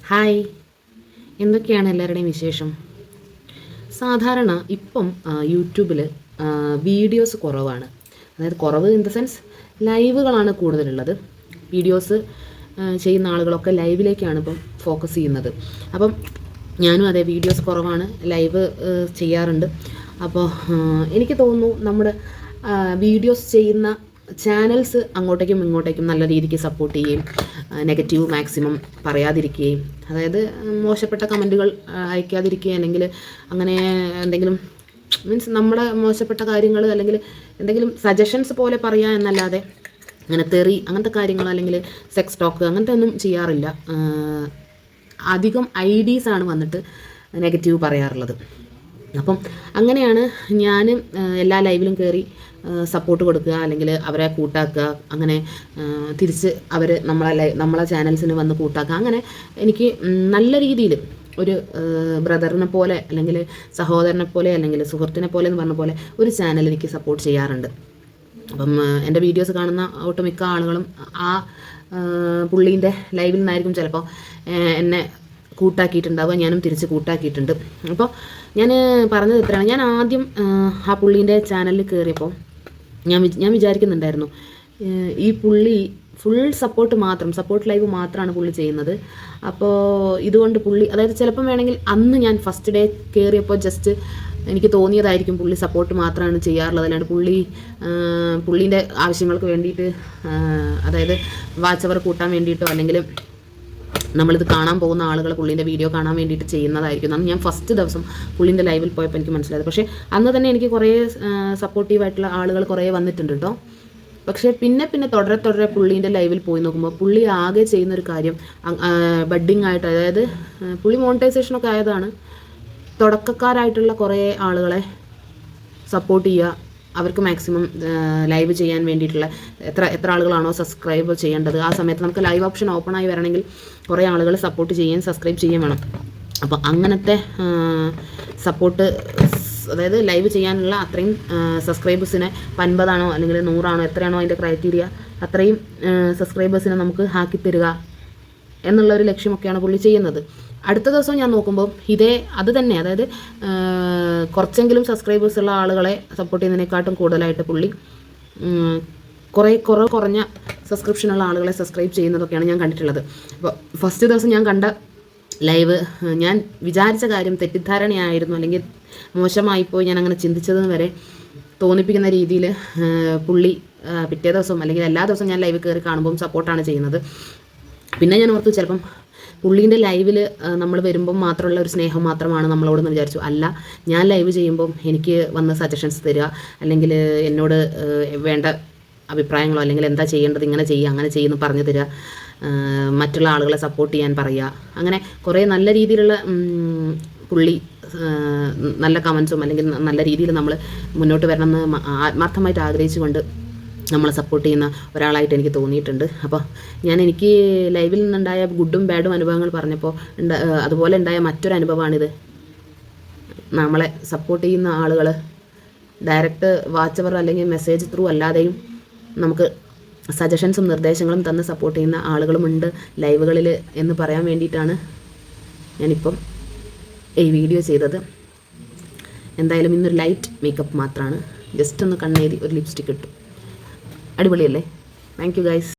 Hi, എന്തൊക്കെയാണ് എല്ലാവരുടെയും വിശേഷം? സാധാരണ ഇപ്പം യൂട്യൂബിൽ വീഡിയോസ് കുറവാണ്. അതായത് കുറവ് ഇൻ ദ സെൻസ് ലൈവുകളാണ് കൂടുതലുള്ളത്. വീഡിയോസ് ചെയ്യുന്ന ആളുകളൊക്കെ ലൈവിലേക്കാണ് ഇപ്പം ഫോക്കസ് ചെയ്യുന്നത്. അപ്പം ഞാനും അതെ, വീഡിയോസ് കുറവാണ്, ലൈവ് ചെയ്യാറുണ്ട്. അപ്പോൾ എനിക്ക് തോന്നുന്നു നമ്മുടെ വീഡിയോസ് ചെയ്യുന്ന ചാനൽസ് അങ്ങോട്ടേക്കും ഇങ്ങോട്ടേക്കും നല്ല രീതിക്ക് സപ്പോർട്ട് ചെയ്യുകയും നെഗറ്റീവ് മാക്സിമം പറയാതിരിക്കുകയും, അതായത് മോശപ്പെട്ട കമൻറ്റുകൾ അയക്കാതിരിക്കുകയും, അല്ലെങ്കിൽ അങ്ങനെ എന്തെങ്കിലും മീൻസ് നമ്മുടെ മോശപ്പെട്ട കാര്യങ്ങൾ അല്ലെങ്കിൽ എന്തെങ്കിലും സജഷൻസ് പോലെ പറയുക എന്നല്ലാതെ അങ്ങനെ തെറി അങ്ങനത്തെ കാര്യങ്ങൾ അല്ലെങ്കിൽ സെക്സ് ടോക്ക് അങ്ങനത്തെ ഒന്നും ചെയ്യാറില്ല. അധികം ഐഡീസാണ് വന്നിട്ട് നെഗറ്റീവ് പറയാറുള്ളത്. അപ്പം അങ്ങനെയാണ് ഞാൻ എല്ലാ ലൈവിലും കയറി സപ്പോർട്ട് കൊടുക്കുക, അല്ലെങ്കിൽ അവരെ കൂട്ടാക്കുക, അങ്ങനെ തിരിച്ച് അവർ നമ്മളെ ചാനൽസിന് വന്ന് കൂട്ടാക്കുക. അങ്ങനെ എനിക്ക് നല്ല രീതിയിൽ ഒരു ബ്രദറിനെ പോലെ അല്ലെങ്കിൽ സഹോദരനെ പോലെ അല്ലെങ്കിൽ സുഹൃത്തിനെ പോലെ എന്ന് പറഞ്ഞ പോലെ ഒരു ചാനൽ എനിക്ക് സപ്പോർട്ട് ചെയ്യാറുണ്ട്. അപ്പം എൻ്റെ വീഡിയോസ് കാണുന്ന ഒട്ടുമിക്ക ആളുകളും ആ പുള്ളീൻ്റെ ലൈവിൽ നിന്നായിരിക്കും ചിലപ്പോൾ എന്നെ കൂട്ടാക്കിയിട്ടുണ്ടാവുക, ഞാനും തിരിച്ച് കൂട്ടാക്കിയിട്ടുണ്ട്. അപ്പോൾ ഞാൻ പറഞ്ഞത് എത്രയാണ്, ഞാൻ ആദ്യം ആ പുള്ളീൻ്റെ ചാനലിൽ കയറിയപ്പോൾ ഞാൻ വിചാരിക്കുന്നുണ്ടായിരുന്നു, ഈ പുള്ളി ഫുൾ സപ്പോർട്ട് ലൈവ് മാത്രമാണ് പുള്ളി ചെയ്യുന്നത്. അപ്പോൾ ഇതുകൊണ്ട് പുള്ളി, അതായത് ചിലപ്പം വേണമെങ്കിൽ അന്ന് ഞാൻ ഫസ്റ്റ് ഡേ കയറിയപ്പോൾ ജസ്റ്റ് എനിക്ക് തോന്നിയതായിരിക്കും പുള്ളി സപ്പോർട്ട് മാത്രമാണ് ചെയ്യാറുള്ളത്, അല്ലാണ്ട് പുള്ളീൻ്റെ ആവശ്യങ്ങൾക്ക് വേണ്ടിയിട്ട്, അതായത് വാച്ച് അവർ കൂട്ടാൻ വേണ്ടിയിട്ടോ അല്ലെങ്കിൽ നമ്മളിത് കാണാൻ പോകുന്ന ആളുകൾ പുള്ളീൻ്റെ വീഡിയോ കാണാൻ വേണ്ടിയിട്ട് ചെയ്യുന്നതായിരിക്കും. അന്ന് ഞാൻ ഫസ്റ്റ് ദിവസം പുള്ളീൻ്റെ ലൈവിൽ പോയപ്പോൾ എനിക്ക് മനസ്സിലായത്. പക്ഷേ അന്ന് തന്നെ എനിക്ക് കുറേ സപ്പോർട്ടീവായിട്ടുള്ള ആളുകൾ കുറേ വന്നിട്ടുണ്ട് കേട്ടോ. പക്ഷേ പിന്നെ തുടരെ പുള്ളീൻ്റെ ലൈവിൽ പോയി നോക്കുമ്പോൾ പുള്ളി ആകെ ചെയ്യുന്നൊരു കാര്യം, ബഡ്ഡിങ് ആയിട്ട്, അതായത് പുള്ളി മോണിറ്റൈസേഷനൊക്കെ ആയതാണ്, തുടക്കക്കാരായിട്ടുള്ള കുറേ ആളുകളെ സപ്പോർട്ട് ചെയ്യുക, അവർക്ക് മാക്സിമം ലൈവ് ചെയ്യാൻ വേണ്ടിയിട്ടുള്ള എത്ര ആളുകളാണോ സബ്സ്ക്രൈബ് ചെയ്യേണ്ടത്, ആ സമയത്ത് നമുക്ക് ലൈവ് ഓപ്ഷൻ ഓപ്പൺ ആയി വരണമെങ്കിൽ കുറേ ആളുകൾ സപ്പോർട്ട് ചെയ്യുകയും സബ്സ്ക്രൈബ് ചെയ്യുകയും വേണം. അപ്പോൾ അങ്ങനത്തെ സപ്പോർട്ട്, അതായത് ലൈവ് ചെയ്യാനുള്ള അത്രയും സബ്സ്ക്രൈബേഴ്സിനെ 50 അല്ലെങ്കിൽ 100 എത്രയാണോ അതിൻ്റെ ക്രൈറ്റീരിയ, അത്രയും സബ്സ്ക്രൈബേഴ്സിനെ നമുക്ക് ആക്കി തരിക എന്നുള്ളൊരു ലക്ഷ്യമൊക്കെയാണ് പുള്ളി ചെയ്യുന്നത്. അടുത്ത ദിവസം ഞാൻ നോക്കുമ്പോൾ അത് തന്നെ, അതായത് കുറച്ചെങ്കിലും സബ്സ്ക്രൈബേഴ്സ് ഉള്ള ആളുകളെ സപ്പോർട്ട് ചെയ്യുന്നതിനെക്കാട്ടും കൂടുതലായിട്ട് പുള്ളി കുറഞ്ഞ സബ്സ്ക്രിപ്ഷനുള്ള ആളുകളെ സബ്സ്ക്രൈബ് ചെയ്യുന്നതൊക്കെയാണ് ഞാൻ കണ്ടിട്ടുള്ളത്. അപ്പോൾ ഫസ്റ്റ് ദിവസം ഞാൻ കണ്ട ലൈവ് ഞാൻ വിചാരിച്ച കാര്യം തെറ്റിദ്ധാരണയായിരുന്നു, അല്ലെങ്കിൽ മോശമായിപ്പോയി, ഞാൻ അങ്ങനെ ചിന്തിച്ചതെന്ന് വരെ തോന്നിപ്പിക്കുന്ന രീതിയിൽ പുള്ളി പിറ്റേ ദിവസം അല്ലെങ്കിൽ എല്ലാ ദിവസവും ഞാൻ ലൈവ് കയറി കാണുമ്പം സപ്പോർട്ടാണ് ചെയ്യുന്നത്. പിന്നെ ഞാൻ ഓർത്തു ചിലപ്പം പുള്ളീൻ്റെ ലൈവിൽ നമ്മൾ വരുമ്പം മാത്രമുള്ള ഒരു സ്നേഹം മാത്രമാണ് നമ്മളോടെന്ന് വിചാരിച്ചു. അല്ല, ഞാൻ ലൈവ് ചെയ്യുമ്പം എനിക്ക് വന്ന് സജഷൻസ് തരിക, അല്ലെങ്കിൽ എന്നോട് വേണ്ട അഭിപ്രായങ്ങളോ അല്ലെങ്കിൽ എന്താ ചെയ്യേണ്ടത്, ഇങ്ങനെ ചെയ്യുക അങ്ങനെ ചെയ്യുന്നു പറഞ്ഞു തരിക, മറ്റുള്ള ആളുകളെ സപ്പോർട്ട് ചെയ്യാൻ പറയുക, അങ്ങനെ കുറേ നല്ല രീതിയിലുള്ള പുള്ളി നല്ല കമൻസും അല്ലെങ്കിൽ നല്ല രീതിയിൽ നമ്മൾ മുന്നോട്ട് വരണമെന്ന് ആത്മാർത്ഥമായിട്ട് ആഗ്രഹിച്ചുകൊണ്ട് നമ്മളെ സപ്പോർട്ട് ചെയ്യുന്ന ഒരാളായിട്ട് എനിക്ക് തോന്നിയിട്ടുണ്ട്. അപ്പോൾ എനിക്ക് ലൈവിൽ നിന്നുണ്ടായ ഗുഡും ബാഡും അനുഭവങ്ങൾ പറഞ്ഞപ്പോൾ അതുപോലെ ഉണ്ടായ മറ്റൊരു അനുഭവമാണിത്. നമ്മളെ സപ്പോർട്ട് ചെയ്യുന്ന ആളുകൾ ഡയറക്റ്റ് വാച്ചവർ അല്ലെങ്കിൽ മെസ്സേജ് ത്രൂ അല്ലാതെയും നമുക്ക് സജഷൻസും നിർദ്ദേശങ്ങളും തന്ന് സപ്പോർട്ട് ചെയ്യുന്ന ആളുകളുമുണ്ട് ലൈവുകളിൽ എന്ന് പറയാൻ വേണ്ടിയിട്ടാണ് ഞാനിപ്പം ഈ വീഡിയോ ചെയ്തത്. എന്തായാലും ഇന്നൊരു ലൈറ്റ് മേക്കപ്പ് മാത്രമാണ്, ജസ്റ്റ് ഒന്ന് കണ്ണെഴുതി ഒരു ലിപ്സ്റ്റിക് ഇട്ടു. അടിപൊളിയല്ലേ? Thank you guys.